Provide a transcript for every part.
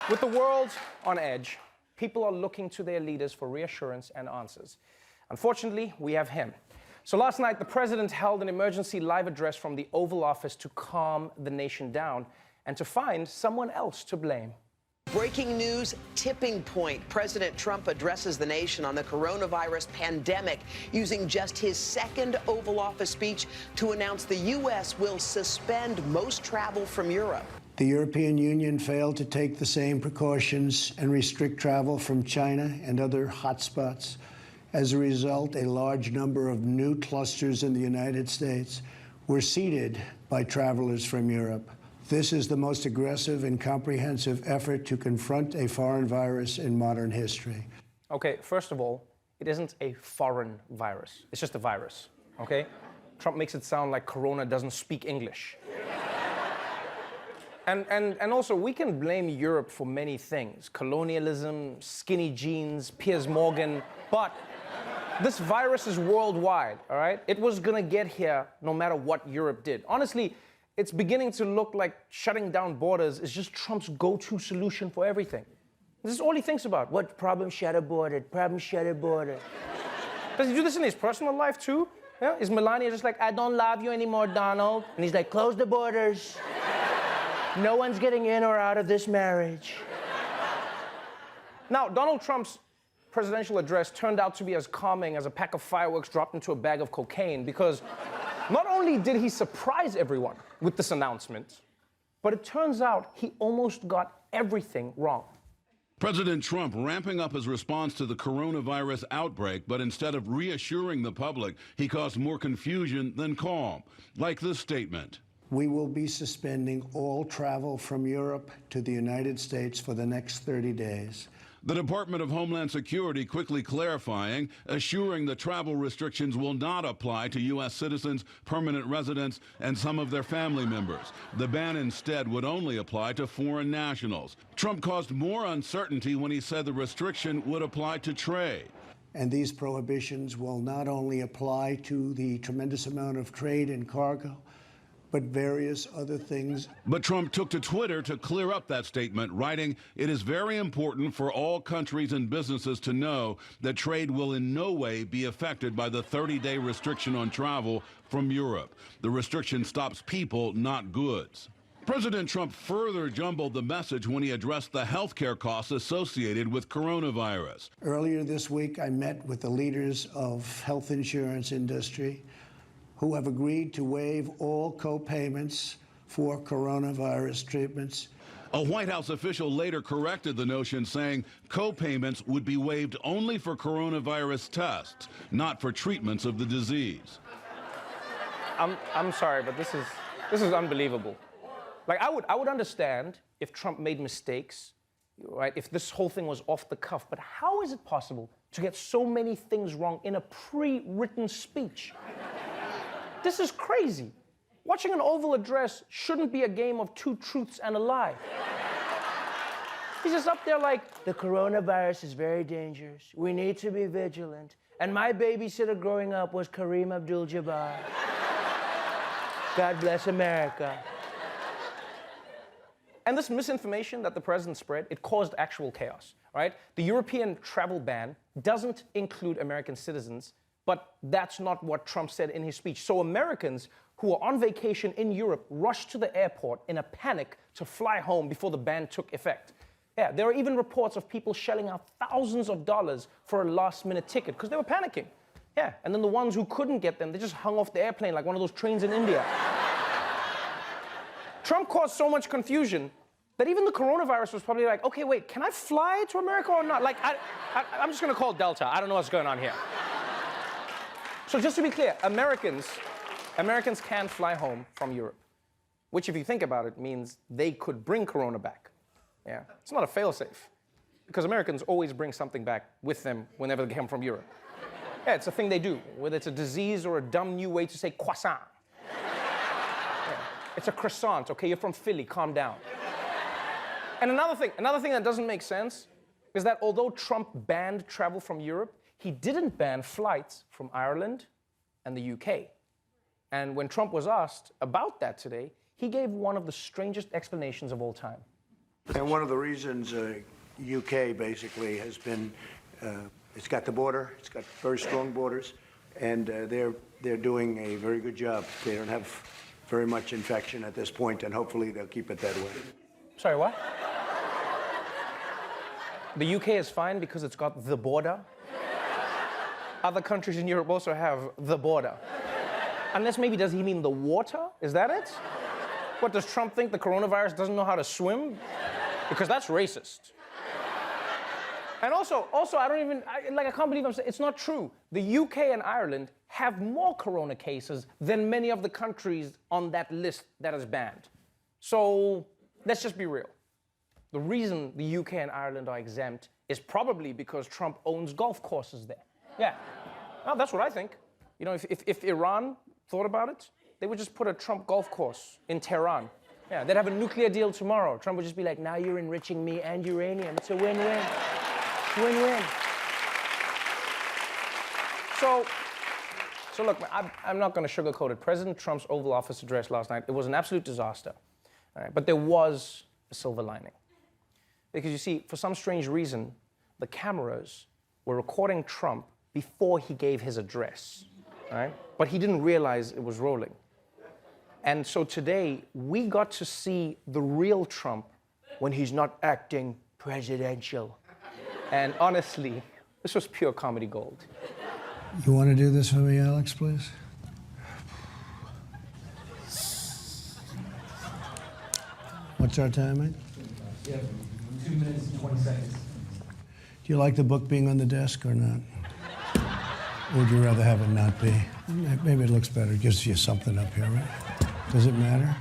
With the world on edge, people are looking to their leaders for reassurance and answers. Unfortunately, we have him. So last night, the president held an emergency live address from the Oval Office to calm the nation down and to find someone else to blame. Breaking news, tipping point. President Trump addresses the nation on the coronavirus pandemic using just his second Oval Office speech to announce the U.S. will suspend most travel from Europe. The European Union failed to take the same precautions and restrict travel from China and other hotspots. As a result, a large number of new clusters in the United States were seeded by travelers from Europe. This is the most aggressive and comprehensive effort to confront a foreign virus in modern history. Okay, first of all, it isn't a foreign virus. It's just a virus, okay? Trump makes it sound like Corona doesn't speak English. And also, we can blame Europe for many things. Colonialism, skinny jeans, Piers Morgan, but this virus is worldwide, all right? It was gonna get here no matter what Europe did. Honestly, it's beginning to look like shutting down borders is just Trump's go-to solution for everything. This is all he thinks about. What problem? Shut a border. Problem? Shut a border. Does he do this in his personal life too? Yeah? Is Melania just like, I don't love you anymore, Donald? And he's like, close the borders. No one's getting in or out of this marriage. Now, Donald Trump's presidential address turned out to be as calming as a pack of fireworks dropped into a bag of cocaine because not only did he surprise everyone with this announcement, but it turns out he almost got everything wrong. President Trump ramping up his response to the coronavirus outbreak, but instead of reassuring the public, he caused more confusion than calm, like this statement. We will be suspending all travel from Europe to the United States for the next 30 days. The Department of Homeland Security quickly clarifying, assuring the travel restrictions will not apply to U.S. citizens, permanent residents, and some of their family members. The ban instead would only apply to foreign nationals. Trump caused more uncertainty when he said the restriction would apply to trade. And these prohibitions will not only apply to the tremendous amount of trade and cargo, but various other things. But Trump took to Twitter to clear up that statement, writing, "It is very important for all countries and businesses to know that trade will in no way be affected by the 30-day restriction on travel from Europe. The restriction stops people, not goods." President Trump further jumbled the message when he addressed the health care costs associated with coronavirus. Earlier this week, I met with the leaders of health insurance industry who have agreed to waive all co-payments for coronavirus treatments. A White House official later corrected the notion, saying co-payments would be waived only for coronavirus tests, not for treatments of the disease. I'm sorry, but this is unbelievable. Like, I would understand if Trump made mistakes, right? If this whole thing was off the cuff, but how is it possible to get so many things wrong in a pre-written speech? This is crazy. Watching an Oval address shouldn't be a game of two truths and a lie. He's just up there like, the coronavirus is very dangerous. We need to be vigilant. And my babysitter growing up was Kareem Abdul-Jabbar. God bless America. And this misinformation that the president spread, it caused actual chaos, right? The European travel ban doesn't include American citizens, but that's not what Trump said in his speech. So Americans who are on vacation in Europe rushed to the airport in a panic to fly home before the ban took effect. Yeah, there are even reports of people shelling out thousands of dollars for a last-minute ticket because they were panicking. Yeah, and then the ones who couldn't get them, they just hung off the airplane like one of those trains in India. Trump caused so much confusion that even the coronavirus was probably like, okay, wait, can I fly to America or not? Like, I'm just gonna call Delta. I don't know what's going on here. So just to be clear, Americans can fly home from Europe, which if you think about it means they could bring Corona back. Yeah, it's not a fail-safe because Americans always bring something back with them whenever they come from Europe. Yeah, it's a thing they do, whether it's a disease or a dumb new way to say croissant. Yeah, it's a croissant, okay, you're from Philly, calm down. And another thing that doesn't make sense is that although Trump banned travel from Europe, he didn't ban flights from Ireland and the UK. And when Trump was asked about that today, he gave one of the strangest explanations of all time. And one of the reasons UK basically has been, it's got the border, it's got very strong borders, and they're doing a very good job. They don't have very much infection at this point, and hopefully they'll keep it that way. Sorry, what? The UK is fine because it's got the border. Other countries in Europe also have the border. Unless maybe does he mean the water? Is that it? What, does Trump think the coronavirus doesn't know how to swim? Because that's racist. And also, I don't even, I can't believe I'm saying, it's not true. The UK and Ireland have more corona cases than many of the countries on that list that is banned. So, let's just be real. The reason the UK and Ireland are exempt is probably because Trump owns golf courses there. Yeah, well, that's what I think. You know, if Iran thought about it, they would just put a Trump golf course in Tehran. Yeah, they'd have a nuclear deal tomorrow. Trump would just be like, now you're enriching me and uranium. It's a win-win. Win-win. So look, I'm not going to sugarcoat it. President Trump's Oval Office address last night, it was an absolute disaster. All right? But there was a silver lining. Because you see, for some strange reason, the cameras were recording Trump before he gave his address. All right? But he didn't realize it was rolling. And so today, we got to see the real Trump when he's not acting presidential. And honestly, this was pure comedy gold. You want to do this for me, Alex, please? What's our time, mate? Yeah, 2 minutes and 20 seconds. Do you like the book being on the desk or not? Or would you rather have it not be? Maybe it looks better. It gives you something up here, right? Does it matter?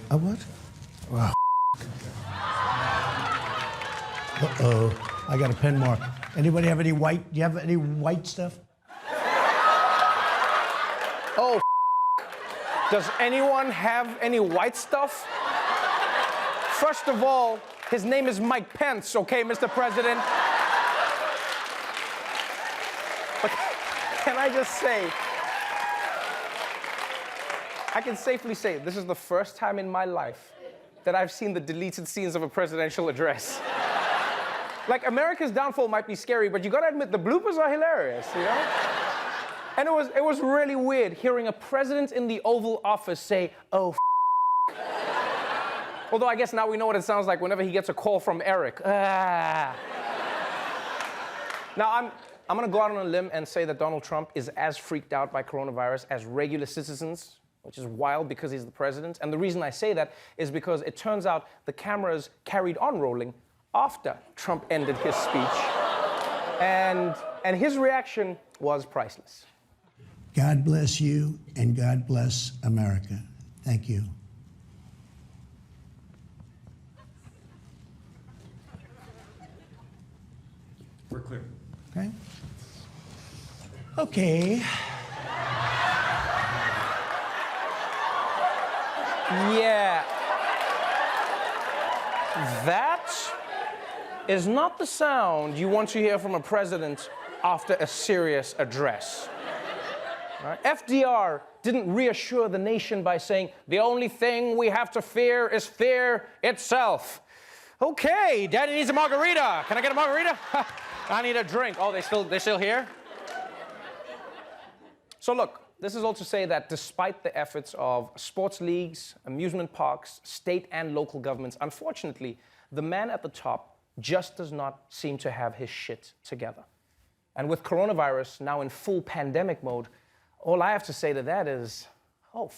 A what? Wow. Uh-oh. I got a pen mark. Anybody have any white? Do you have any white stuff? Oh, does anyone have any white stuff? First of all, his name is Mike Pence, okay, Mr. President? But can I just say, I can safely say this is the first time in my life that I've seen the deleted scenes of a presidential address. Like, America's downfall might be scary, but you gotta admit, the bloopers are hilarious, you know? And it was really weird hearing a president in the Oval Office say, oh, although I guess now we know what it sounds like whenever he gets a call from Eric. Ah. Now, I'm gonna go out on a limb and say that Donald Trump is as freaked out by coronavirus as regular citizens, which is wild because he's the president. And the reason I say that is because it turns out the cameras carried on rolling after Trump ended his speech. And his reaction was priceless. God bless you, and God bless America. Thank you. We're clear. Okay? Okay. Yeah. That is not the sound you want to hear from a president after a serious address. Right? FDR didn't reassure the nation by saying, the only thing we have to fear is fear itself. Okay, Daddy needs a margarita. Can I get a margarita? I need a drink. Oh, they're still here? So look, this is all to say that despite the efforts of sports leagues, amusement parks, state and local governments, unfortunately, the man at the top just does not seem to have his shit together. And with coronavirus now in full pandemic mode, all I have to say to that is, oh,